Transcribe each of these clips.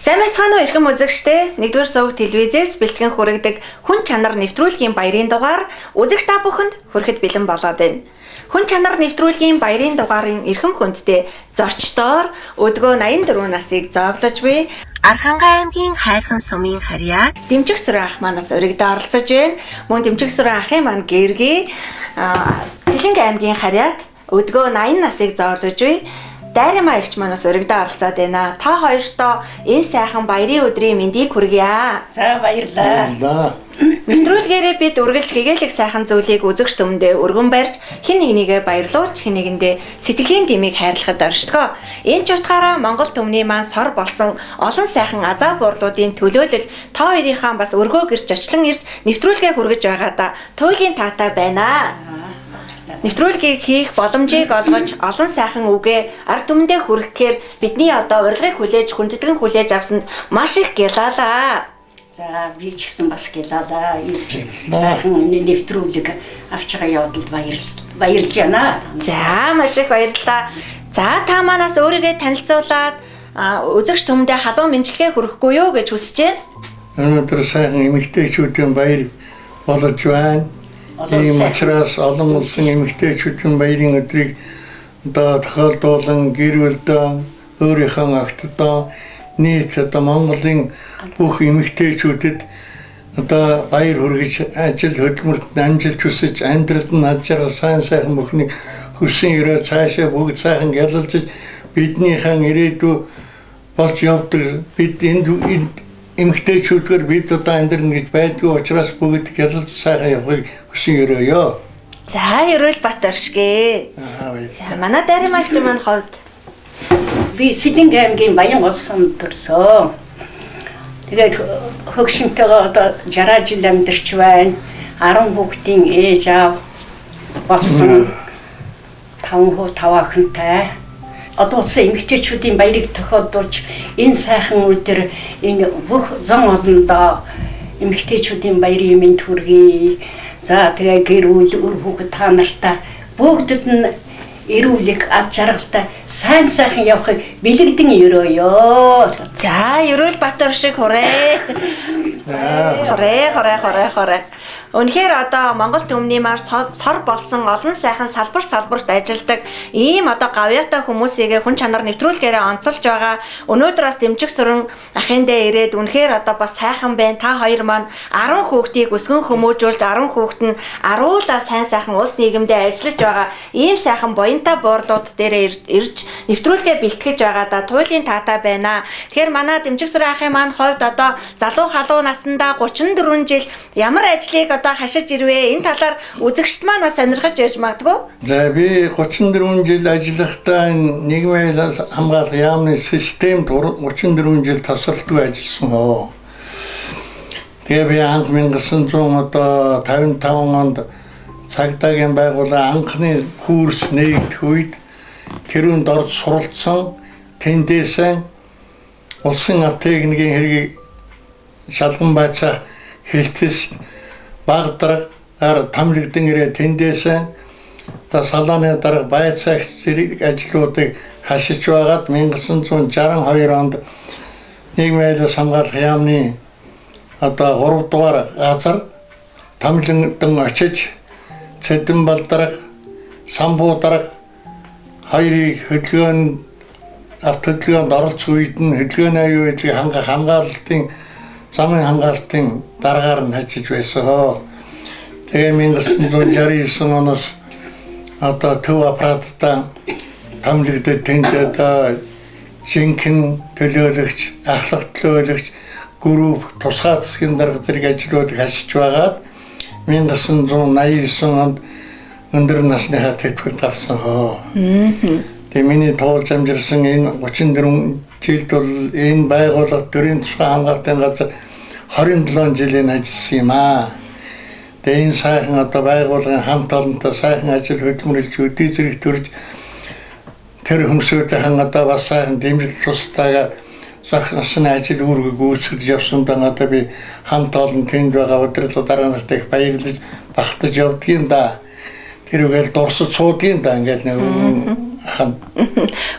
Сайн мэцхан уу эрхэм үзэгчдээ нэгдүгээр сувг телевизээс бэлтгэн хүргэдэг хүн чанар нэвтрүүлгийн баярын дугаар үзэгч та бүхэнд хүрэхэд бэлэн болоод байна. Хүн чанар нэвтрүүлгийн баярын дугаарын эрхэм хүндтэй зочдоор өдгөө 84 насыг зоогдож буй Архангай аймгийн Хайрхан сумын харьяа Дэмчигсүрэн ах манаас өргөдөө оролцож байна. Мөн Дэмчигсүрэн ахын маань гэргий Цэлэнг аймгийн харьяат өдгөө 80 насыг зоогдож буй Дайрамаа эгч манаас өргөдөө оролцоод байна. Та хоёртоо энэ сайхан баярын өдрийн мэндийг хүргье. За баярлалаа. Нэвтрүүлгээрээ бид үргэлж гэгээлэг сайхан зүйлийг үзэгч түмэндээ өргөн барьж хэн нэгнийгээ баярлуулж хэн нэгэндээ сэтгэлийн дэмийг хайрлахад оршдгоо. Энэ ч утгаараа Монгол түмний маань сор болсон олон сайхан азаа буурлуудын төлөөлөл та хоёрынхаа бас өргөө гэрч очлон ирж нэвтрүүлгээ хүргэж байгаадаа туйлын таатай байна. Нэвтрүүлгийг хийх боломжийг олгож олон сайхан үгээ ард түмэндээ хүргэхээр бидний одоо урилгыг хүлээж хүндэтгэн хүлээж авсанд маш их гялалаа. За би ч гэсэн бас гялалаа. Сайхан нэвтрүүлэг авч байгаа явдалд баярлж байна. За маш их баярлалаа. За та манаас өөрийгөө танилцуулаад үзэгч түмэндээ халуун мэдлэгээ хүргэхгүй юу гэж хүсэж байна. Өнөөдөр сайхан эмэгтэйчүүдийн баяр болж байна. Тийм учраас олон улсын эмэгтэйчүүдийн баярын өдрийг одоо тохиолдуулан гэр бүлдээ өөрийнхөө охиддоо нийт одоо Монголын бүх эмэгтэйчүүдэд одоо баяр хүргэж ажил хөдөлмөрт амжилт хүсэж амьдралд нь аж аргал сайн сайхан бүхний хүссэн өрөө цаашаа бүгд сайхан гялалзаж биднийхэн ирээдүй болж явдаг бид энэ эмэгтэйчүүдээр бид одоо амьдрна гэж байдгүй учраас бүгд гялалж сайхан явахыг хүсэн өрөөё. За Ерөөл Батөршгэ. За манай Дайрамаа эгч маань ховд. Би Цэлэнг аймгийн Баян улсын төрсөн. Тэгээд хөгшинтэйгээ одоо 60 жил амьдарч байна. 10 хүүхдийн ээж аав болсон 5 охинтой. Олон улсын эмэгтэйчүүдийн баярыг тохиолдуулж энэ сайхан өдөр энэ бүх зам олондоо эмэгтэйчүүдийн баярын мэнд хүргэе. За тэгээ гэр бүл үр хүүхэд та нартай бүгдэд нь эрүүлэг ад жаргалтай сайн сайхан явахыг бэлэгдэн өрөөё. За Ерөөл Батөр шиг хүрээ. Хорой. Үнэхээр одоо Монгол түмний маань сор болсон олон сайхан салбарт ажилдаг ийм одоо гавьяатай хүмүүсийг хүн чанар нэвтрүүлгээрээ онцолж байгаа. Өнөөдөр бас Дэмчигсүрэн ахындээ ирээд үнэхээр одоо бас сайхан байна. Та хоёр маань 10 хүүхдийг өсгөн хүмүүжүүлж 10 хүүхэд нь аруулаа сайн сайхан улс нийгэмдээ ажиллаж байгаа. Ийм сайхан буянтай буурлууд дээрээ ирж нэвтрүүлгээ бэлтгэж байгаадаа туйлын таатай байна. Тэгэхээр манай Дэмчигсүрэн ахын маань хувьд одоо залуу халуун насндаа 34 жил ямар ажлыг одоо хашиж ирвэ? Энэ талаар үзэгчд маань бас сонирхож яж магадгүй. За би 34 жил ажиллахдаа нийгмийн хамгаалах яамны системд 34 жил тасралтгүй ажилласан хоо. Тэгээ би анх 1955 онд цагдаагийн байгууллага анхны курс нээгдэх үед тэрүүнд орж суралцсан тэндээсэн улсын техникийн хэргийг шалган байцаах хэлтэс баг дараагаар тамлигдэн ирээ тэндээсэн та салааны дарга байцаагч зэрэг ажлуудыг хашиж байгаад 1962 онд нийгмийн хамгаалах яамны одоо 3 дугаар газар тамлигдэн очиж Цэдэн дарга, Самбуу дарга хоёрыг хөдөлгөөнд арт хөдөлгөөнд оролцох үед нь хөдөлгөөний аюул байдлыг хамгаалалтын замын хамгаалтын дараагаар нь ажиллаж байсан. Тэгээ 1969 оноос одоо төв аппараттай тамлигдээд тэнд одоо шинхэн төлөөлөгч, ахлах төлөөлөгч, групп, тусгай засгийн дарга зэрэг ажлуудыг хашиж байгаад 1989 онд өндөр насныхаа тэтгэврт авсан. Тэгээ миний туулж амжирсан энэ 34 жилд бол энэ байгууллага төрийн тусгай хамгаалтын газар 27 жилийн ажилласан юм аа. Тэгээ энэ сайхан одоо байгууллагын хамт олонтой сайхан ажил хөдөлмөрлөж өдий зэрэг төрж тэр хүмүүсийнхэн одоо бас сайхан дэмжлэг тусдаагаар зохиосон ажил үүргийг үүсгэж явсандаа одоо би хамт олон тэнд байгаа удирдлага дарга нартай их баярлаж багтаж явдгийн да. Тэр үгээл дурсаж суудгийн да ингээл Ахан.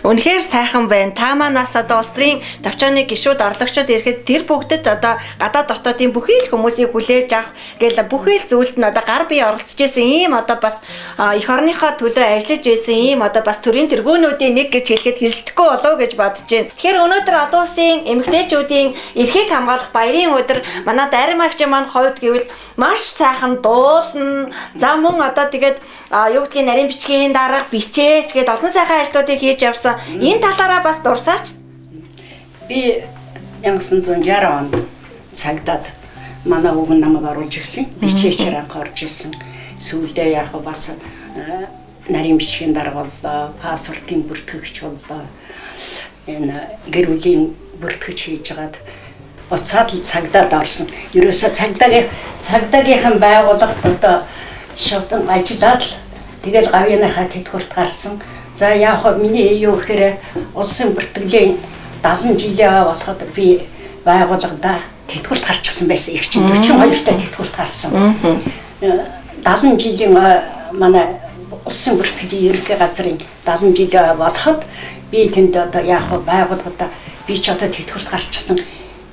Үнэхээр сайхан байна. Та манаас одоо Австрийн төвчөөний гишүүд орлогчид ирэхэд тэр бүгдэд одоо гадаад дотоодын бүхий л хүмүүсийг хүлээж авах гэл бүхий л зүйлд нь одоо гар бие оролцож исэн ийм одоо бас эх орныхоо төлөө ажиллаж исэн ийм одоо бас төрийн тэргүүнүүдийн нэг гэж хэлэхэд хэлсдэхгүй болов гэж бодож байна. Тэгэхээр өнөөдөр олон улсын эмэгтэйчүүдийн эрхийг хамгаалах баярын өдөр манай Даримагчийн маань хувьд гэвэл маш сайхан дуулна. За мөн одоо тэгээд юу гэдгийг нарийн бичгийн дарга бичээч гээд олон сайхан ажлуудыг хийж явсан. Энэ талаараа бас дурсаач. Би 1960 онд цагдаад манай өвгөн намайг оруулж ирсэн. Бичээчээр анх орж ирсэн. Сүүлдээ яг бас нарийн бичгийн дарга боллоо, паспортын бүртгэгч боллоо. Энэ гэр бүлийн бүртгэж хийж хагаад уцаад л цагдаад орсон. Ерөөсө цагдаагийнхан байгууллагт одоо шоудон ажиллаад л тэгэл гавьяаныхаа тэтгэврт гарсан. За яг хөө миний юу гэхээр улсын бүртгэлийн 70 жилийн болоход би байгууллагада тэтгэврт гарчихсан байсан. Их чинь 42 та тэтгэврт гарсан. 70 жилийн манай улсын бүртгэлийн ерөнхий газрын 70 жилийн болоход би тэнд одоо яг хөө байгууллагада би ч одоо тэтгэврт гарчихсан.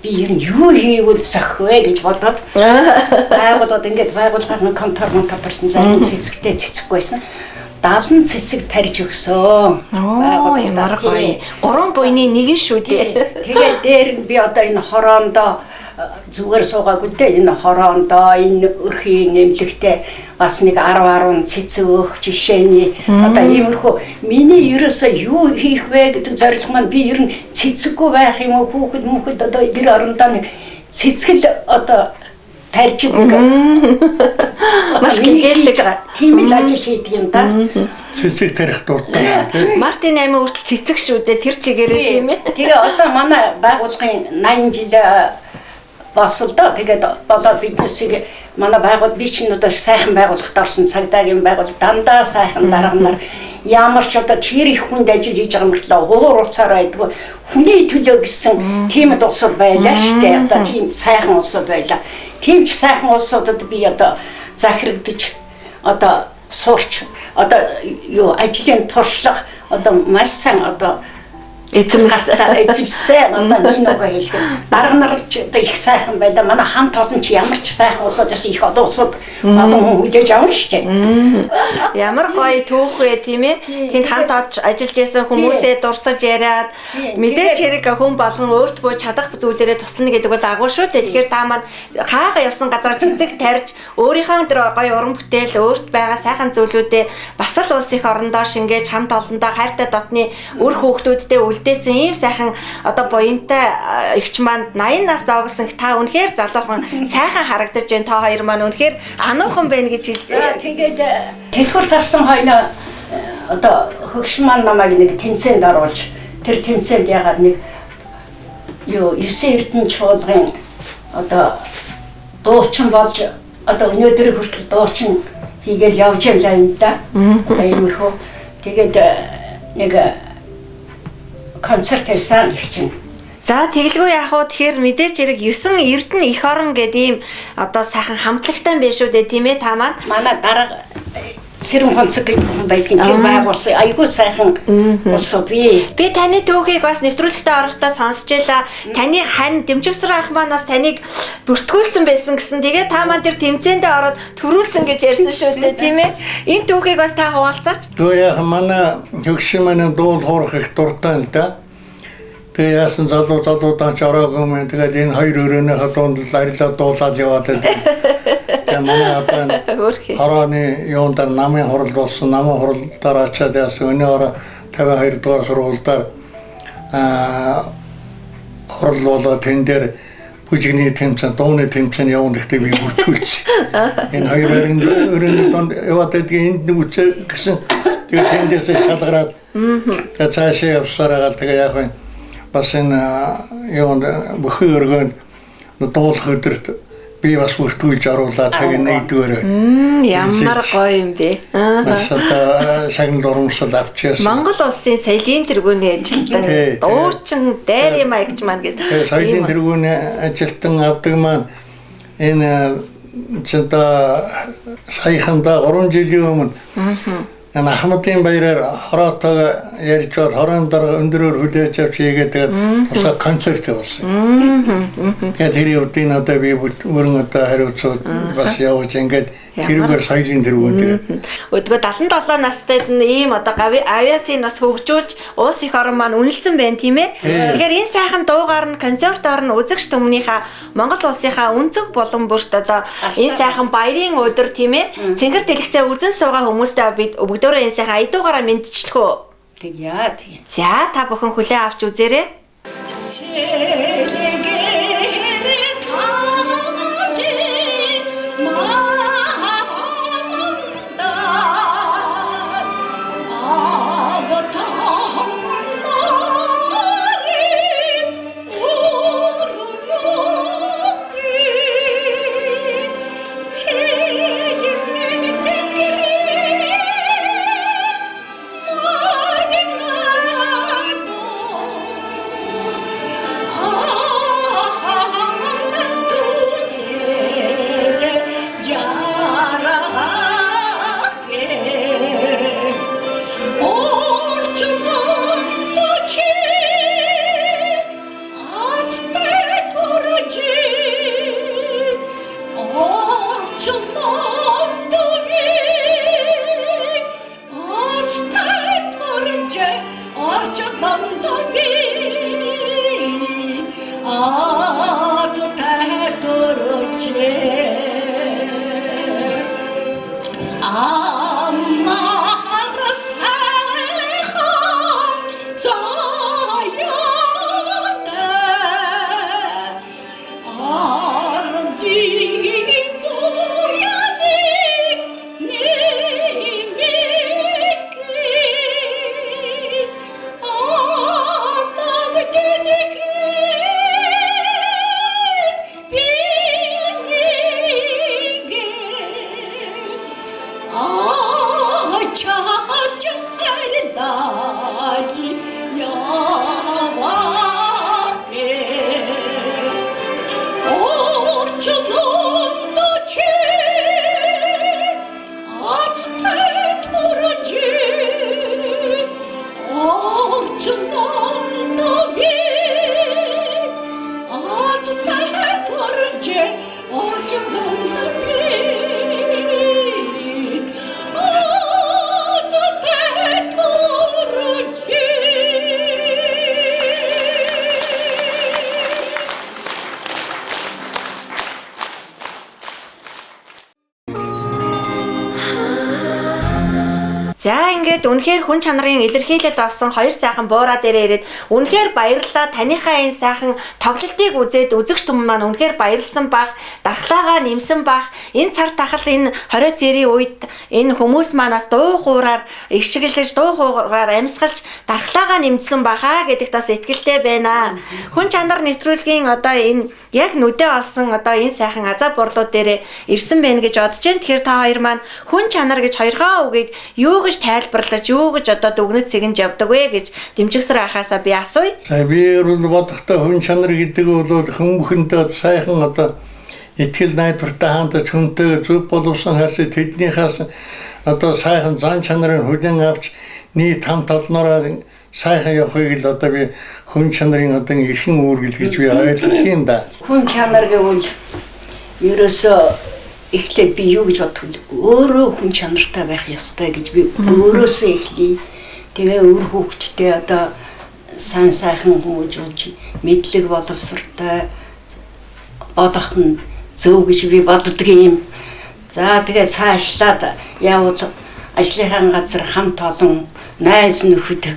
Би ер нь юу хийвэл сах вэ гэж бодоод байгууллагад ингээд байгууллагын контор барьсан зарим цэцэгтэй цэцэггүйсэн 70 цэцэг тарьж өгсөн. Ямар гоё. 3 буйны нэгэн шүү дээ. Тэгээд дээр нь би одоо энэ хороондоо зүгээр суугаагүй дээ. Энэ хороондоо энэ өрхийн нэмлэгтэй бас нэг 10 цэцэг өөх жишээний одоо иймэрхүү миний ерөөсөө юу хийх вэ гэдэг зорилго маань би ер нь цэцэггүй байх юм уу хүүхэд одоо гэр орондоо нэг цэцгэл одоо тарьж нэг маш гэгээлж байгаа тийм л ажил хийдэг юм да. Цэцэг тарих дуртай тийм. Мартин аймаг хүртэл цэцэг шүү дээ тэр чигээрээ тийм ээ. Тэгээ одоо манай байгууллагын 80 жил болсолдоо тэгээд болоод биднээсийг манай байгуул би чинь одоо сайхан байгууллагт орсон цагдаагийн байгууллага дандаа сайхан дарга нар ямар ч одоо тэр их хүнд ажил хийж байгаа мөртлөө уур уцаар байдгүй хүний төлөө гэсэн тийм л улсууд байлаа шүү дээ. Одоо тийм сайхан улсууд байлаа. Тийм ч сайхан улсуудад би одоо захирагдаж одоо сурч одоо юу ажлын туршлага одоо маш сайн одоо эзэмсэн одоо нэг хэлэх дарга нар ч одоо их сайхан байлаа. Манай хамт олон ч ямар ч сайхан улсууд бас их олон улсууд олон хүн хүлээж авна шүү дээ. Ямар гоё түүх вэ тийм ээ. Тэнд хамт ажиллаж байсан хүмүүсээ дурсаж яриад мэдээч хэрэг хүн болгон өөрт боо чадах зүйлээрээ туслана гэдэг бол агуу шүү дээ. Тэгэхээр та маань хаагаа явсан газар цэцэг тарьж өөрийнхөө тэр гоё уран бүтээл өөрт байгаа сайхан зүйлүүдээ бас л улс их орондоо шингээж хамт олондоо хайртай дотны үр хүүхдүүдтэй үлдээсэн ийм сайхан одоо буянтай эгч маань 80 нас зоогсон та үнэхээр залуухан сайхан харагдаж байна. Та хоёр маань үнэхээр ануухан байна гэж хэлжээ. Тэгээд тэтгэврт гарсан хойно одоо хөгшин маань намайг нэг тэмцээнд оруулж тэр тэмцээнд ягаад нэг юу 9 эрдэнэ чуулгын одоо дуучин болж одоо өнөөдөр хүртэл дуучин хийгээл явж байлаа энэ да. Одоо иймэрхүү тэгээд нэг концерт хийсэн гэх чинь. За тэгэлгүй яах вэ тэгэхээр мэдээч хэрэг 9 эрдэнэ эх орон гэдэг ийм одоо сайхан хамтлагтай байх шүү дээ тийм ээ та маань. Манай дарга Цэрэн хонцог гэдэг хүн байдгийн тийм байгуулсан айгүй сайхан улсууд би таны түүхийг бас нэвтрүүлэгтээ орохдоо сонсч байла. Таны хань Дэмчигсэр ах маань бас таныг бүртгүүлсэн байсан гэсэн. Тэгээ та маань тэр тэмцээндээ ороод төрүүлсэн гэж ярьсан шүү дээ тийм ээ. Энэ түүхийг бас та хуваалцаач. Төө яах манай хөгшин маань дуул хуурах их дуртай л да. Тэгээ яасан залуудаа ч ороогүй юм. Тэгээд энэ хоёр өрөөнийхөө дунд л арилаа дуулаад яваад байдаг. Тэгээ манай одоо хорооны юундаар намын хурал болсон. Намын хуралдаар ачаад яасан өнөө ороо 52 дугаар сургуульдаар хурал болоо тэн дээр бүжигний тэмцээн, дууны тэмцээн явна гэхдээ би бүртгүүлж. Энэ хоёр өрөөний дунд яваад байдгийн энд үчээ гэсэн. Тэгээ тэндээс шалгараад тэгээ цаашаа явсараад тэгээ яах вэ? Бас энэ юунд бүхий өргөнд дуулах өдөрт би бас бүртгүүлж оруулаад тэгээ нэгдүгээр. Ямар гоё юм бэ. Бас одоо шагнал урамшил авчихсан. Монгол улсын соёлын тэргүүний ажилтан дуучин дайрын маягч маань гэдэг. Соёлын тэргүүний ажилтан авдаг маань энэ чэнта саяханда 3 жилийн өмнө энэ Ахмадын баяраар хороотойгоо ярьж бод хорон дараа өндөрөөр хүлээж авч хийгээд тэгээд тусгай концерт болсон. Тэгээд тэр үеийн одоо би бүрэн одоо хариуцууд бас явж ингээд хэрүүгээр соёлын тэргүүн тэгээд өдгөө 77 настайд нь ийм одоо авиасын нас хөгжүүлж улс их орн маань үнэлсэн байна тийм ээ. Тэгэхээр энэ сайхан дуугаар нь концертоор нь үзэгч түмнийхээ Монгол улсынхаа өнцөг болон бүрт одоо энэ сайхан баярын өдөр тийм ээ. Цэнгэр дэлгэцээ үзэн суугаа хүмүүстэй бид бүгдөө энэ сайхан аядуугаараа мэдчихлэх үү? Тэг яа тийм. За та бүхэн хүлээн авч үзээрэй. За ингээд үнэхээр хүн чанарын илэрхийлэл болсон хоёр сайхан буураа дээрээ ирээд үнэхээр баярлалаа. Таныхаа энэ сайхан тоглолтыг үзээд үзэгч түмэн маань үнэхээр баярлсан бах, дархлаагаа нэмсэн бах. Энэ цар тахал энэ 20 цэрийн үед энэ хүмүүс манаас дуу хуураар ишгэлж, дуу хуураар амьсгалж дархлаагаа нэмсэн бахаа гэдэгт бас итгэлтэй байна. Хүн чанар нэвтрүүлгийн одоо энэ яг нүдэ олсон одоо энэ сайхан азаа борлууд дээрээ ирсэн байна гэж бодож байна. Тэгэхээр та хоёр маань хүн чанар гэж хоёрхоо үгийг юу гэж тайлбарлаж юу гэж одоо дүгнэж цэгэнж явдаг вэ гэж Дэмжигсэр ахаасаа би асууя. За би бол бодохдоо хүн чанар гэдэг бол хүмүүхэндээ сайхан одоо итгэл найдвартай хандаж хүнтэй зөв боловсон харьцаа тэднийхээс одоо сайхан зан чанарыг хүлээн авч нийт хамт олноороо сайхан явахыг л одоо би хүн чанарын одоо эрхэн үүргэл гэж би ойлгох юм да. Хүн чанар гэвэл ерөөсөө эхлээд би юу гэж боддог вэ? Өөрөө хүн чанартай байх ёстой гэж би өөрөөсөө эхлэе. Тэгээ өөр хүүхдтэй одоо сайн сайхан хүмүүжүүлж мэдлэг боловсролтой олох нь зөв гэж би боддог юм. За тэгээ цаашлаад явуул ажлынхаа газар хамт олон найз нөхөд.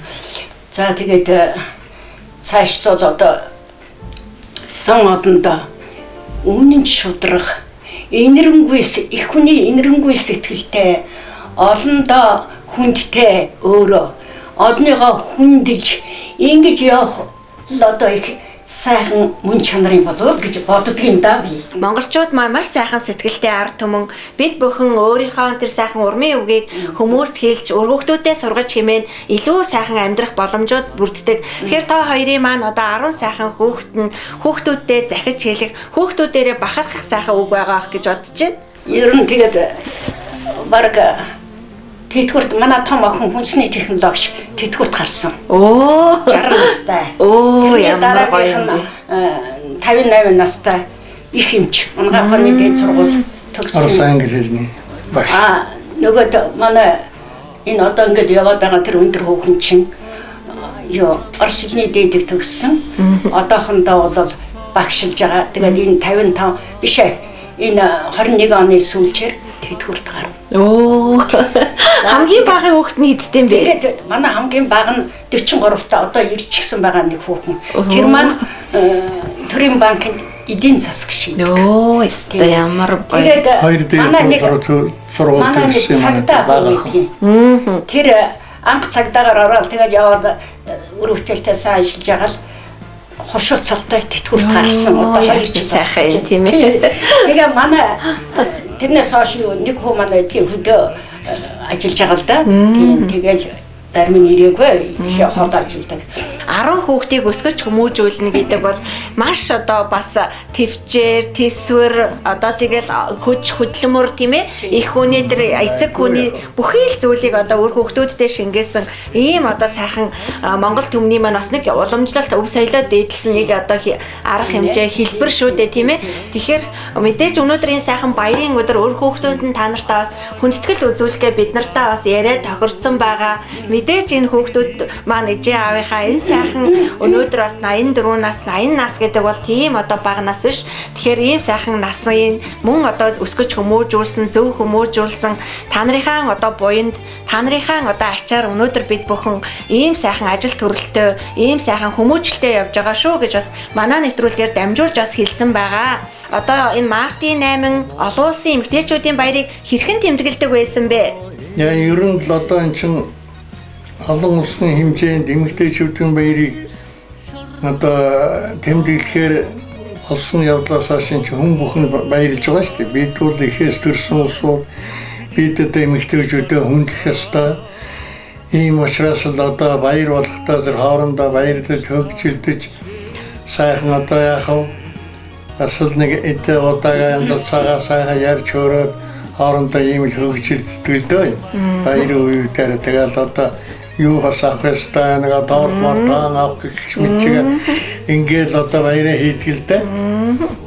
За тэгээд цаашлал одоо зан олондоо үнэн шудрах энэрэнгүй их хүний энэрэнгүй сэтгэлтэй олондоо хүндтэй өөрөө олныгоо хүндэлж ингэж явах л одоо их сайхан мөн чанарын болов гэж боддог юм да би. Монголчууд маань маш сайхан сэтгэлтэй ард түмэн бид бүхэн өөрийнхөө тэр сайхан урмын үгийг хүмүүст хэлж өргөхдүүдэд сургаж хэмээн илүү сайхан амьдрах боломжууд бүрддэг. Тэгэхээр та хоёрын маань одоо 10 сайхан хүүхдүүдэд захиж хэлэх, хүүхдүүдээрээ бахархах сайхан үг байгаа гэж бодож байна. Ер нь тэгээд баг тэтгэврт манай том охин хүнсний технологич тэтгэврт гарсан. Оо. 60 настай. Оо ямар гоё юм бэ. 50-80 настай их эмч. Унгаа хорны дээд сургууль Орос төгссөн. англи хэлний багш. Нөгөө манай энэ одоо ингээд яваад байгаа тэр өндөр хүүхэн чинь ёо Орос хэлний дээдэг төгссөн. Одоохондоо бол багшилж байгаа. Тэгээд энэ 55 биш ээ. Энэ 21 оны сүүлчээр тэтгэврт гарна. Оо. Хамгийн багын хүүхэд нь хэдтэй юм бэ? Тэгээд манай хамгийн бага нь 43 та одоо ирчихсэн байгаа нэг хүүхэн. Тэр маань төрийн банкнд эдийн засаг шийдэг. Оо, өстө ямар гоё. Тэгээд Хоёр манай нэг дээр сургууль төгссөн юм байна. Тэр анх цагдаагаар ороод тэгээд яваад үр хөвтөлтэй сайн ажиллаж байгаа л хошуу цалтай тэтгэврт гарсан. Одоо сайхан юм тийм ээ. Тэгээ манай тэрнээс хойш нэг хүү манай эдгийн хөдөө ажиллаж байгаа л да. Тийм тэгэл зарим нь ирээгүй их хот ажилладаг. 10 хүүхдийг өсгөж хүмүүжүүлнэ гэдэг бол маш одоо бас твчээр, тэсвэр одоо тэгэл хөдөлмөр тийм ээ. Их хүний тэр эцэг хүний бүхий л зүйлийг одоо өөр хүүхдүүдтэй шингээсэн ийм одоо сайхан Монгол төмний маань бас нэг уламжлалт өв соёлоо дээдлсэн нэг одоо арга хэмжээ хэлбэр шүү дээ тийм ээ. Тэгэхээр мэдээж өнөөдөр энэ сайхан баярын өдөр өөр хүүхдүүд нь та нартаа бас хүндэтгэл үзүүлэхгээ бид нартаа бас яриа тохирцсон байгаа. Мэдээж энэ хүүхдүүд маань ээжээ аавынхаа энэ сайхан өнөөдөр бас 84 нас 80 нас гэдэг бол тийм одоо бага нас биш. Тэгэхээр ийм сайхан насны мөн одоо өсгөж хүмүүжүүлсэн зөв хүмүүжүүлсэн та нарынхаа одоо буянд та нарынхаа одоо ачаар өнөөдөр бид бүхэн ийм сайхан ажил төрөлтөө ийм сайхан хүмүүжлэлтэй явж байгаа шүү гэж бас манай нэвтрүүлгээр дамжуулж бас хэлсэн байгаа. Одоо энэ мартын 8 олон улсын эмэгтэйчүүдийн баярыг хэрхэн тэмдэглэдэг байсан бэ? Яа ер нь л одоо эн чинь олон улсын хэмжээнд эмэгтэйчүүдийн баярыг одоо тэмдэглэхээр олсон явдлаас хойш хүн бүхэн баярлж байгаа шүү дээ. Бид бол ихээс төрсэн улсууд бид одоо эмэгтэйчүүдэд хүндлэх ёстой. Ийм учраас л одоо баяр болохдоо тэр хоорондоо баярлаж хөгжилдөж сайхан одоо яах вэ? Асал нэг эдэ удаага янз цагаа сайхан ярьж хөрөөд хоорондоо ийм л хөгжилдөг л дөө. Баярын үеээр тэгэл одоо юу хасах хэвээр нэг доор мартан авах гэх мэтчигээ ингээд одоо баяраа хийдэг л дээ.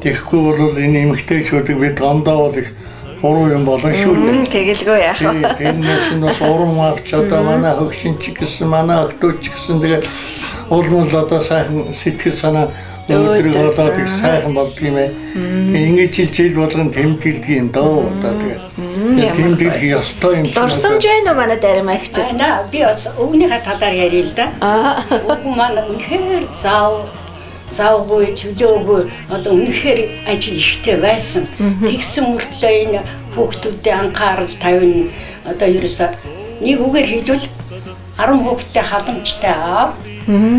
Тэгэхгүй бол энэ эмэгтэйчүүдийг бид гомдоо бол их буруу юм болно шүү дээ. Тэгэлгүй яах вэ? Тэрнээс нь бас урам авч одоо манай хөгшинч гэсэн манай охтууч гэсэн тэгээд улмал одоо сайхан сэтгэл санаа өдрөг болоод их сайхан болдго юм ээ. Ингээд жил болгон тэмдэглэдэг юм доо одоо тэгээд тэмдэглэх ёстой юм. Дурсамж байна уу манай дарим агч? Наа би бас өвгнийхээ талаар ярил л да. Өвгөн маань үнэхээр заавгүй чөлөөгүй одоо үнэхээр ажил ихтэй байсан. Тэгсэн мөртлөө энэ хүүхдүүдтэй анхаарал тавина одоо ерөөсө нэг үгээр хэлвэл 10 хүүхдтэй халамжтай аав.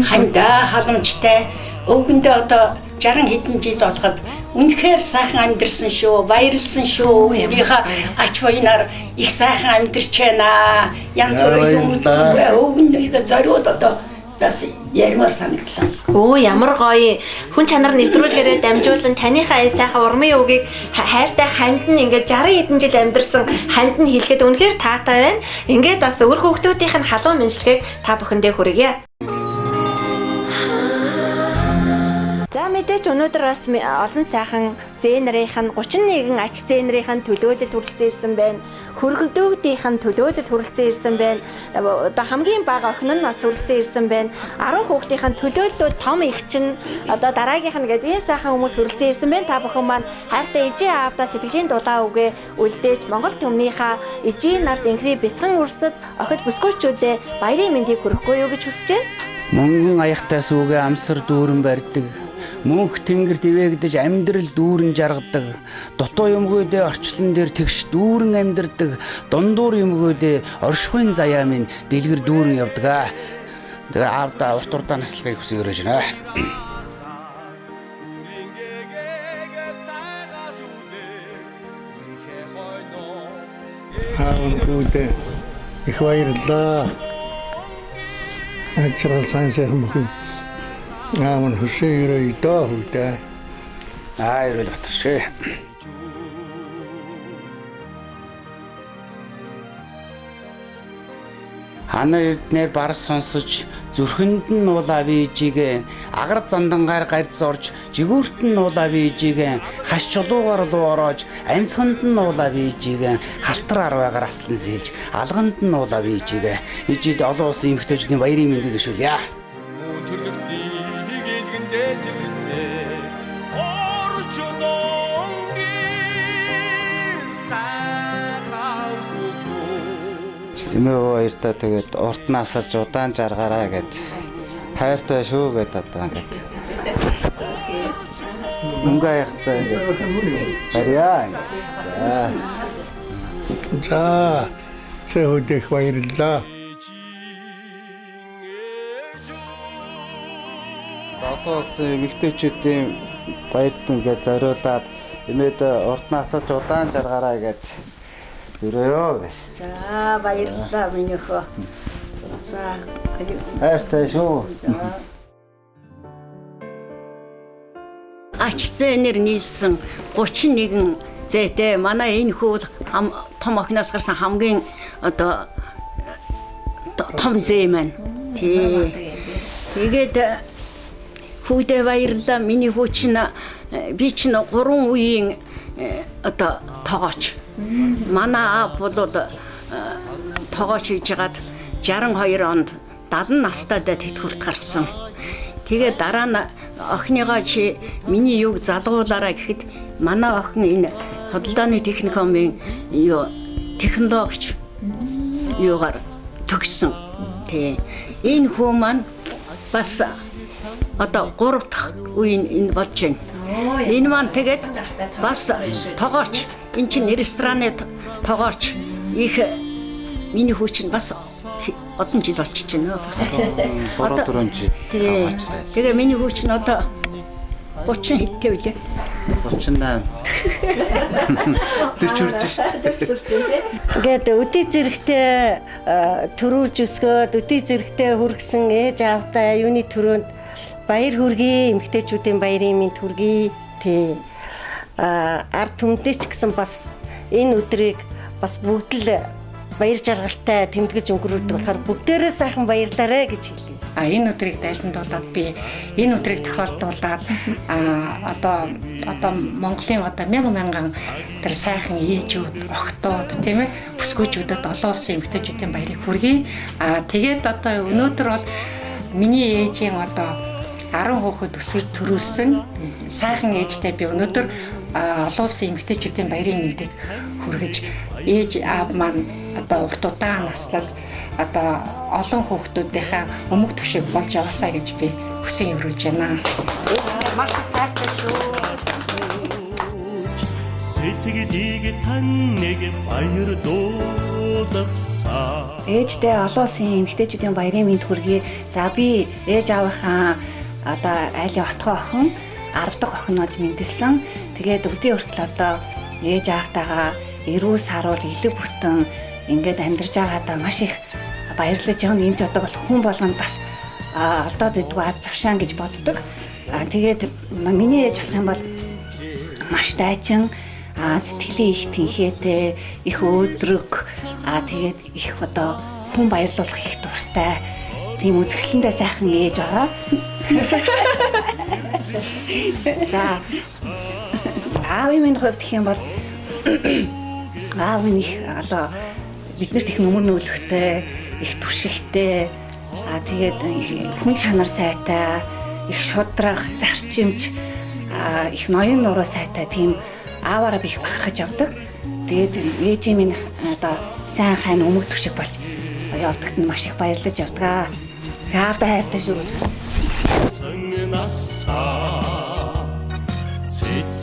Хандаа халамжтай өвгөндөө одоо 60 хэдэн жил болоход үнэхээр сайхан амьдэрсэн шүү, баярлсан шүү. Өөрийнхөө ач буянаар их сайхан амьдарч байна. Янз бүрийн хүмүүсээ өвгөндөө зориуд одоо бас ярмаар санагдлаа. Оо ямар гоё. Хүн чанар нэвтрүүлгээрээ дамжуулан таныхаа энэ сайхан урмын үгийг хайртай ханд нь ингээд 60 хэдэн жил амьдарсан ханд нь хэлэхэд үнэхээр таатай байна. Ингээд бас өөр хүүхдүүдийнх нь халуун мэдлэгийг та бүхэндээ хүргье. За мэдээч өнөөдөр бас олон сайхан зээнэрийнх нь 31 ач зээнэрийнх нь төлөөлөл хүрэлцэн ирсэн байна. Хөргөдөөдийнх нь төлөөлөл хүрэлцэн ирсэн байна. Одоо хамгийн бага охин нь бас хүрэлцэн ирсэн байна. 10 хүүхдийнх нь төлөөллүүд том их чинь одоо дараагийнх нь гэдэг ийм сайхан хүмүүс хүрэлцэн ирсэн байна. Та бүхэн маань хайртай ээжээ аавдаа сэтгэлийн дулаан үгээ үлдээж Монгол төмнийхаа ээжийн нарт инхри бяцхан үрсэд охид бүсгүйчүүдээ баярын мэндийг хүргэхгүй юу гэж хүсэж байна. Мөнгөн аяхтай сүгэ амсар дүүрэн барьдаг. Мөнх тэнгэр дэвэгдэж амьдрал дүүрэн жаргадаг. Дутуу юмгүйдээ орчлон дээр тэгш дүүрэн амьдардаг. Дундуур юмгүйдээ оршихуйн заяа минь дэлгэр дүүрэн явдаг. Тэгээ аавда урт урдаа наслахыг хүсэж өрөөж байна. Үүдээ их баярлалаа. Ачрал сайхан бүхэн аамын хөшөөрөө идөө хүйдээ. Эрүүл батаршээ. Ханар эрднэр барс сонсож зүрхэнд нь уулаа вижигэ агар зандангаар гарц орж жигүүрт нь уулаа вижигэ хаш чулуугаар луу ороож амьсганд нь уулаа вижигэ халтар арваагаар аслан сэлж алганд нь уулаа вижигэ ижид олон улсын эмэгтэйчдийн баярын мэндийг төшүүлье. Эмээ баяртаа тэгээд урт нь асалж удаан жаргаараа гэд хайртай шүү гэд одоо ингээд мөнгө яхтай барьяа. За цэвдэх баярлаа. Одоо улсын эмэгтэйчүүдийн баярт ингээд зориулаад эмээд урт нь асалж удаан жаргаараа гэд өрөөё. За баярлалаа миний хөө. За хайртай шүү. ач зээнэр нийлсэн 31 зээтэй манай энэ хүү том охиноос гарсан хамгийн одоо том зээ маань. Тэгээд хүүдээ баярлалаа миний хүү чинь би чинь 3 үеийн одоо тоогооч. Манай аав бол тоогооч хийжгаад 62 онд 70 настай тэтгэврт гарсан. Тэгээд дараа нь охиныгоо чи миний юуг залгуулаарай гэхэд манай охин энэ худалдааны техникумын технологич юугаар төгссөн. Энэ хүү маань бас одоо 3 дахь үеийн энэ болж байна. Энэ маань тэгээд бас тоогооч энэ чинь рестораны тоогооч их миний хүү чинь бас олон жил болчихж байна. 3-4 жил. Тэгээ миний хүү чинь одоо 30 хэдтэй үлээ. 38. 40 хүрч шүү. Ингээд өдий зэрэгтэй төрүүлж өсгөөд өдий зэрэгтэй хүргэсэн ээж аавдаа юуны төрөнд баяр хүргэе, эмэгтэйчүүдийн баярын мэнд хүргэе. Ард түмэндээ ч гэсэн бас энэ өдрийг бас бүгд л баяр жаргалтай тэмдэглэж өнгөрүүлдэг болохоор бүгдээрээ сайхан баярлаарай гэж хэлье. Энэ өдрийг дайландуулаад би энэ өдрийг тохиолдуулаад одоо Монголын одоо мянган тэр сайхан ээжүүд, охтууд тийм ээ бүсгүүчүүдэд олон улсын эмэгтэйчүүдийн баярыг хүргэе. Тэгээд одоо өнөөдөр бол миний ээжийн одоо 10 хүүхэд өсгөж төрүүлсэн сайхан ээжтэй би өнөөдөр олон улсын эмэгтэйчүүдийн баярын мэндийг хүргэж ээж аав маань одоо урт удаан наслал одоо олон хүүхдүүдийнхээ өмг төшиг болж яваасаа гэж би хүсэн өрөөж байна. Маш хайртай шүү. Сэтгэлийг тань нэг баяр дуулгасаа. Ээжтэй олон улсын эмэгтэйчүүдийн баярын мэнд хүргэе. За би ээж аавынхаа одоо айлын отгоо охин 10 дахь охин болж мэндэлсэн. Тэгээд өдөө хүртэл одоо ээж аавтайгаа эрүү саруул элэг бүтэн ингээд амьдарч байгаадаа маш их баярлаж явна. Энд одоо бол хүн болгонд бас алдаад байдгүй ад завшаан гэж боддог. Тэгээд миний ээж болох юм бол маш дайчин, сэтгэлийн их тэнхээтэй, их өөдрөг, тэгээд их одоо хүн баярлуулах их дуртай. Тийм үзэсгэлэнтэй сайхан ээж байгаа. За аавын минь хувьд гэх юм бол аав минь их одоо биднэрт их нөмөр нөөлөхтэй, их туршигтэй, тэгээд хүн чанар сайтай, их шудраг, зарчимч, их ноён нуруу сайтай тийм ааваараа би их бахархаж явдаг. Тэгээд ээжийн минь одоо сайн хайн өмг туршиг болж явдагт нь маш их баярлаж явдаг. Аавда хайртай шүү.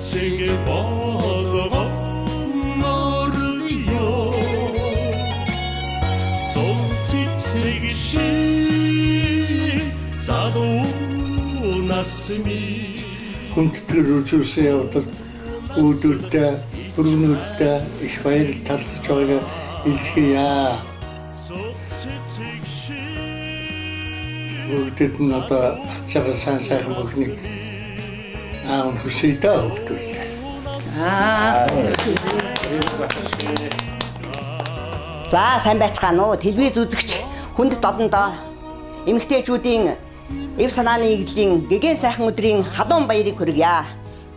цэцэг болгоо морё зон цэцэг шиг задуунасми хүндэтгэл үзүүлсэн явдал үүдүүдтэй өргөнүүдтэй их баяр талхаж байгааг илэрхийлье. Бүгдэд нь одоо ачаага сайхан бүхнийг аав хүсэйдээ өгдөг. За сайн байцгаана уу телевиз үзэгч хүнд долондоо эмэгтэйчүүдийн эв санааны игдлийн гэгэн сайхан өдрийн халуун баярыг хүргье.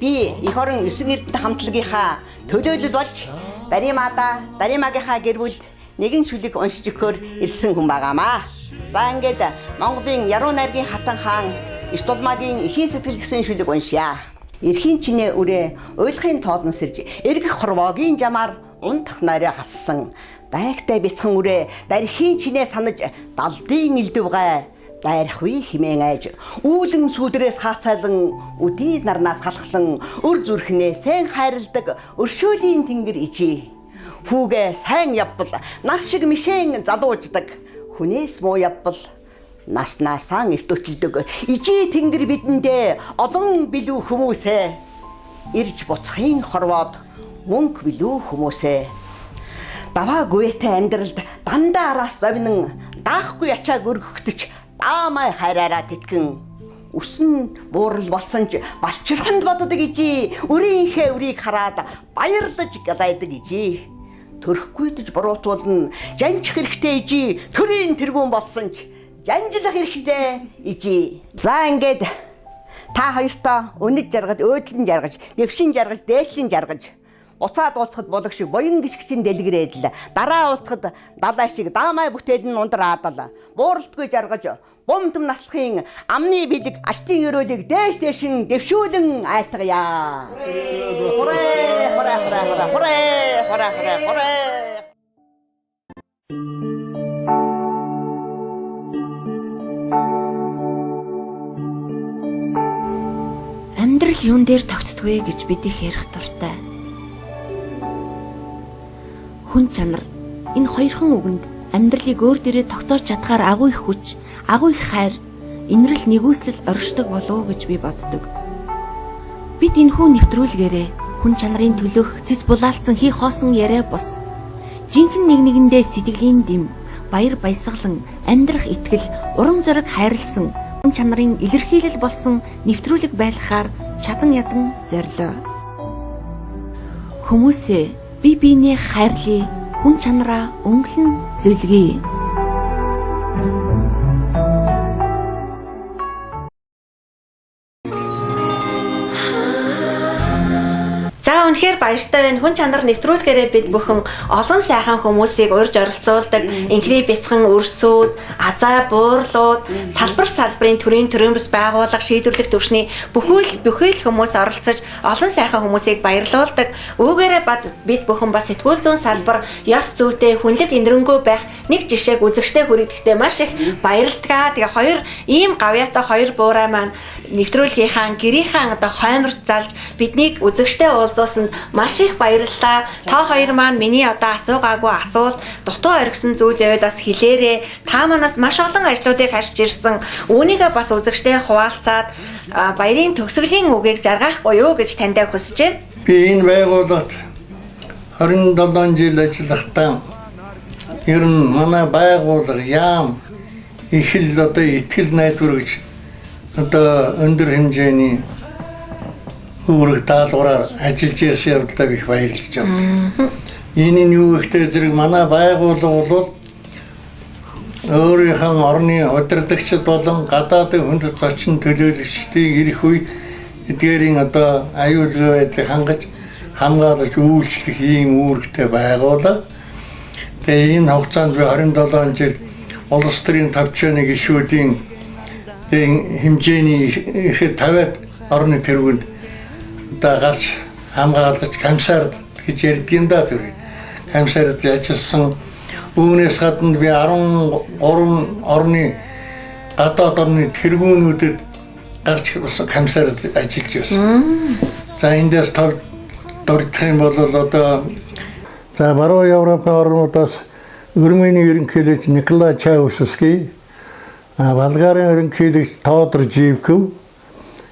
Би эх орон 9 эрдэнэ хамтлагийнхаа төлөөлөл болж Даримагийнхаа гэр бүлд нэгэн шүлэг уншиж өгөхөөр ирсэн хүн байгаамаа. За ингээд Монголын Яруу найргийн хатан хаан Иш Дулмаагийн эхийн сэтгэл гэсэн шүлэг уншия. Эрхийн чинээ үрээ уйлахын тоолон сэрж эргэх хорвоогийн жамаар унтах нойроо хассан. Дайгтай бяцхан үрээ дархийн чинээ санаж далдын элдв гай дайрахгүй химэн айж үүлэн сүдрээс хаацайлан үдий нарнаас халахлан өр зүрхнээ сайн хайрладаг өршөөлийн тэнгэр ижи. Хүүгээ сайн явбал нар шиг мишэн залууждаг. Хүнээс муу явбал наснаасаа эртөчилдөг. Ижи тэнгэр бидэндээ олон билүү хүмүүсээ ирж буцахын хорвоод мөнгө билүү хүмүүсээ. Даваа гуйтай амьдралд дандаа араас зовнон даахгүй ачааг өргөхдөж даамай хайраараа тэтгэн үсэн буурал болсон ч балчирханд боддог ижи өрийнхээ өрийг хараад баярлаж гадайдаг ижи төрөхгүйдэж буруутуулна жанжих хэрэгтэй ижи төрийн тэргүүн болсон ч жанжлах хэрэгтэй ижи. За ингээд та хоёртоо үнэт жаргаж өөдлөн жаргаж нэвшин жаргаж дээшлэн жаргаж уцаад ууцхад болог шиг боён гიშгчин дэлгэрээд л дараа ууцхад далай шиг даамай бүтээл нь ундраад л бууралтгүй жаргаж бомдом наслахын амны бэлэг ачтын өрөөлийг дээшин дэвшүүлэн айлтгая. Амьдрал юун дээр тогтдгүй гэж бид их ярих дуртай. Хүн чанар энэ хоёрхан үгэнд амьдралыг өөр дээрээ тогтоож чадхаар агуу их хүч, агуу их хайр, инрэл нэгүслэл оршдог болов уу гэж би боддог. Бид энэхүү нэвтрүүлгээрээ хүн чанарын төлөөх цэц булаалцсан хий хоосон яриа бос. Жинхэнэ нэг нэгэндээ сэтгэлийн дэм, баяр баясгалан, амьдрах итгэл, урам зориг хайрлсан хүн чанарын илэрхийлэл болсон нэвтрүүлэг байлгахаар чадан ядан зорилоо. Хүмүүсээ бие биенээ хайрлая, хүн чанараа өнгөлн зөвлөе. За үнэхээр баяртай байна. Хүн чанар нэвтрүүлгээрээ бид бүхэн олон сайхан хүмүүсийг урьж оролцуулдаг. Инхри бяцхан өрсүүд, азаа буурлууд, салбарын төрөөмс байгууллага шийдвэрлэх төвшний бүхэл хүмүүс оролцож олон сайхан хүмүүсийг баярлуулдаг. Үүгээрээ бид бүхэн бас сэтгүүл зүүн салбар ёс зүйтэй хүнлэг инэрэнгөө байх нэг жишээг үзэгчтэй хүргэхдээ маш их баярлалаа. Тэгээ хоёр ийм гавьяатай хоёр буурай маань нэвтрүүлгийнхаа гэрийнхэн одоо хойморт залж биднийг үзэгчтэй уулзуулсанд маш их баярлалаа. Та хоёр маань миний одоо асуугаагүй асуулт, дутуу оргисон зүйлээ бас хэлээрээ. Та манаас маш олон ажлуудыг хашиж ирсэн. Үүнийгээ бас үзэгчтэй хуваалцаад баярын төгсгөлийн үгийг жаргахгүй юу гэж таньдаа хүсэж байна. Би энэ байгууллагт 27 жил ажиллахдаа ер нь манай байгууллага яам их л одоо итгэл найдвар гэж одоо өндөр хэмжээний үүрэг даалгавраар ажиллаж ясан явдлаа их баярлаж байна. Энэ нь юу гэхээр зэрэг манай байгууллага бол өөрийнхөө орны удирдагчид болон гадаадын хүнд зочин төлөөлөгчдийн ирэх үе эдгээрийн одоо аюулгүй байдлыг хангаж хамгаалж үйлчлэх ийм үүрэгтэй байгууллага. Тэгээ энэ хугацаанд би 27 жил улс төрийн төвчөөний гишүүдийн хэмжээний ихэд 50-аад орны тэргуунд одоо гарч хамгаалж камсард гэж ярьдаг юм да тэр. Камсард ажилласан. Үүнээс гадна би 13 орны гадаад орны тэргүүнүүдэд гарч камсард ажиллаж байсан. За эндээс тав дурдах юм бол одоо за баруун Европын орнуудаас Германы ерөнхийлөгч Николай Чаушевский, Болгарын ерөнхийлөгч Тодор Живков,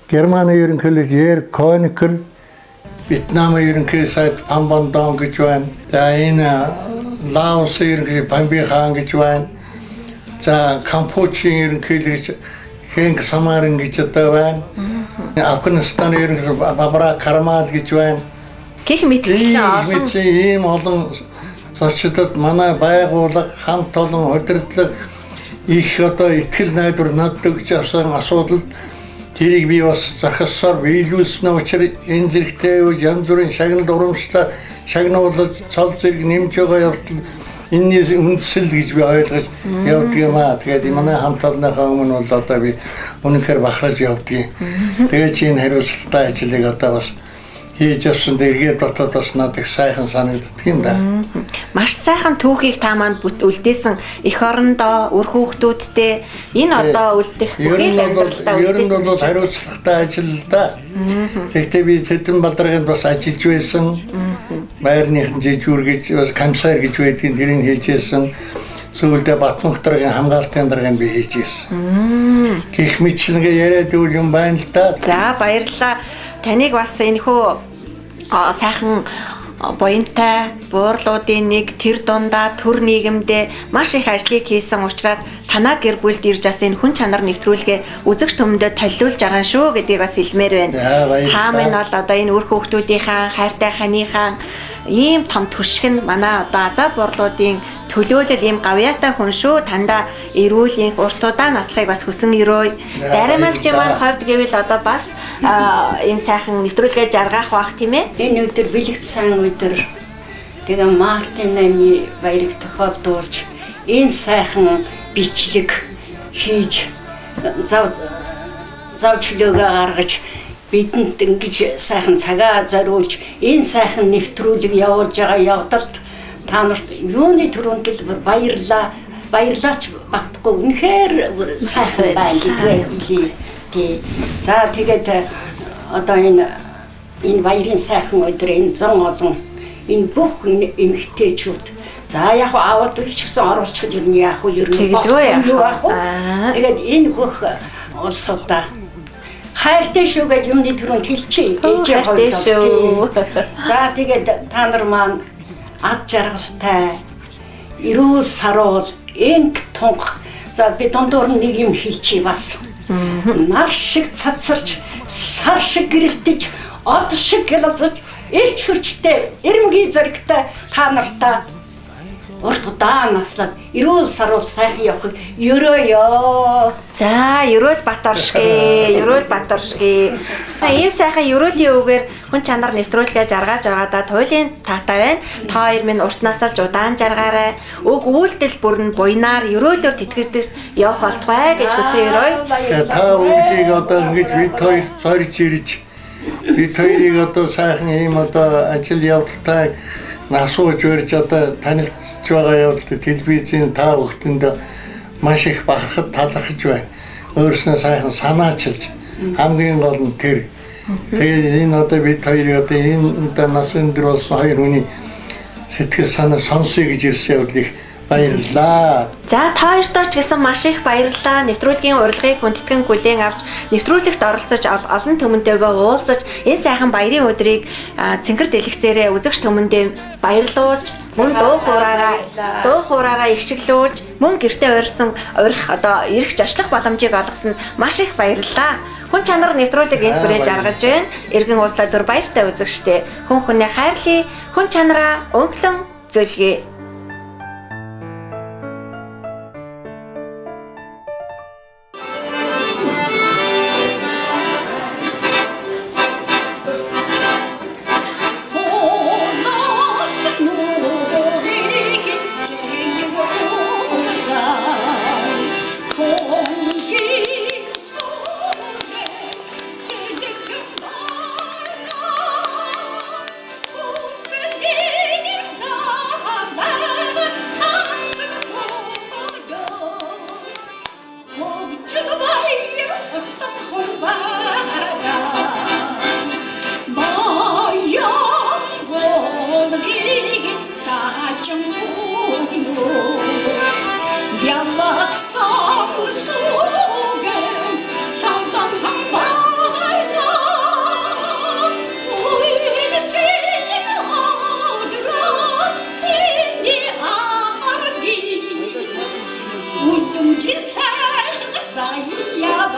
Германы ерөнхийлөгч Ерк Хойнекер, Вьетнамын ерөнхийлөгч Пан Бон Дон гэж байна. За энэ Лаосын ерөнхийлөгч Памби хаан гэж байна. За Кампучийн ерөнхийлөгч Хэнк Самарын гэж одоо байна. Афганистаны ерөнхийлөгч Бабра Кармал гэж байна. Гэх мэтчлэн ийм олон зочдод манай байгууллага хамт олон удирдлага их одоо итгэл найдвар надад гэж авсан асуудал тэрийг би бас захиссаар биелүүлсэн учраас энэ зэрэгтэй үед янз бүрийн шагнал урамшлаа шагнуулж цал зэрэг нэмж байгаа явдал энэний үндсэл гэж би ойлгож явдаг юм аа. Тэгээд манай хамт олонныхаа өмнө бол одоо би үнэхээр бахарж явдаг. Тэгээд чи энэ хариуцлагатай ажлыг одоо бас хийж явсан дээргээ дотоод бас надад сайхан санагддаг юм да. Маш сайхан түүхийг та манд үлдээсэн эх орондоо үр хүүхдүүдтэй энэ одоо үлдэх бүхий амьдралдаа ер нь бол хариуцлагатай ажил л да. Тэгэхдээ би Цэдэн Балдарганд бас ажиллаж байсан. Байрныхан жижүүр гэж бас камсаар гэж байдгийг тэрийг хийжсэн. Сүүлдээ Батмунхтаргийн хамгаалтын даргаанд би хийжсэн. Гэх мэтлэнгээ яриад үл юм байна л да. За баярлалаа. Таныг бас энэхүү сайхан буянтай буурлуудын нэг тэр дундаа төр нийгэмдээ маш их ажлыг хийсэн учраас танаа гэр бүлд ирж бас энэ хүн чанар нэвтрүүлгээ үзэгч түмэндээ толиулж байгаа шүү гэдгийг бас хэлмээр байна. Та минь бол одоо энэ үр хүүхдүүдийнхаа хайртай ханыхаа ийм том түшиг нь манай одоо азаа буурлуудын төлөөлөл ийм гавьяатай хүн шүү. Тандаа эрүүл урт удаан наслахыг бас хүсэн өрөө. Дарамагчийн маань хойд гэвэл одоо бас энэ сайхан нэвтрүүлгээ жаргах бах тийм ээ. Энэ өдөр бэлэгц сайн өдөр. Тэгээ Мартин намын баярыг тохиолдуулж энэ сайхан бичлэг хийж завчлөөгөө гаргаж бидэнд ингэж сайхан цагаа зориулж энэ сайхан нэвтрүүлэг явуулж байгаа явдалд та нарт юуны төрөнд баярлаач багтахгүй үнэхээр сайхан байна гэдгээ хэлье. За тэгээд одоо энэ баярын сайхан өдөр энэ зон олон энэ бүх эмэгтэйчүүд за яг аваад ч гэсэн оруулчихад ер нь яг ер нь тэгээд энэ бүх улсуудаа хайртай шүү гэж юмны төрөнд хэлчихье. Хайртай шүү. За тэгээд та нар маань ад жаргалтай эрүүл саруул энг тунх за би дундуур нэг юм хэлчихье бас. Нар шиг цацарч сар шиг гэрэлтэж од шиг гэлэлцэж эрч хөрчтэй эрмгийн зоригтой та нартаа урт удаан наслаад эрүүл саруул сайхан явахыг ерөөё. За ерөөл Баторшгүй ийм сайхан ерөөлийн үгээр хүн чанар нэвтрүүлгээ жаргаж байгаадаа туйлын таатай байна. Та хоёр минь урт насалж удаан жаргаарай. Уг үйлдэл бүр нь буйнаар ерөөлөөр тэтгэж явах болтугай гэж хүсэн ерөөй. Та бүгдийг одоо ингэж бид хоёр зорж ирж бид хоёрыг одоо сайхан ийм одоо ажил явдалтай насууж өрж одоо танилцж байгаа явдал телевизийн та бүхэнд маш их бахархад талархаж байна. Өөрснөө сайхан санаачилж хамгийн гол нь тэр. Тэгээд энэ одоо бид хоёрыг одоо энэ нас өндөр болсон хоёр хүний сэтгэл санаа сонсъё гэж ирсэн явдал их баярлалаа. За та хоёртоо ч гэсэн маш их баярлалаа. Нэвтрүүлгийн урилгыг хүндэтгэн хүлээн авч нэвтрүүлэгт оролцож олон түмэнтэйгээ уулзаж энэ сайхан баярын өдрийг цэнхэр дэлгэцээрээ үзэгч түмэндээ баярлуулж мөн дуу хуураараа ихшиглүүлж мөн гэртээ урих одоо эрх зочлох боломжийг олгосон маш их баярлалаа. Хүн чанар нэвтрүүлэг энд хүрээж жаргаж байна. Иргэн ууслаа дүр баяртай үзэгчтэй. Хүн хүнээ хайрлая. Хүн чанараа өнгөлөн зөвлөе. Sayang, sayang,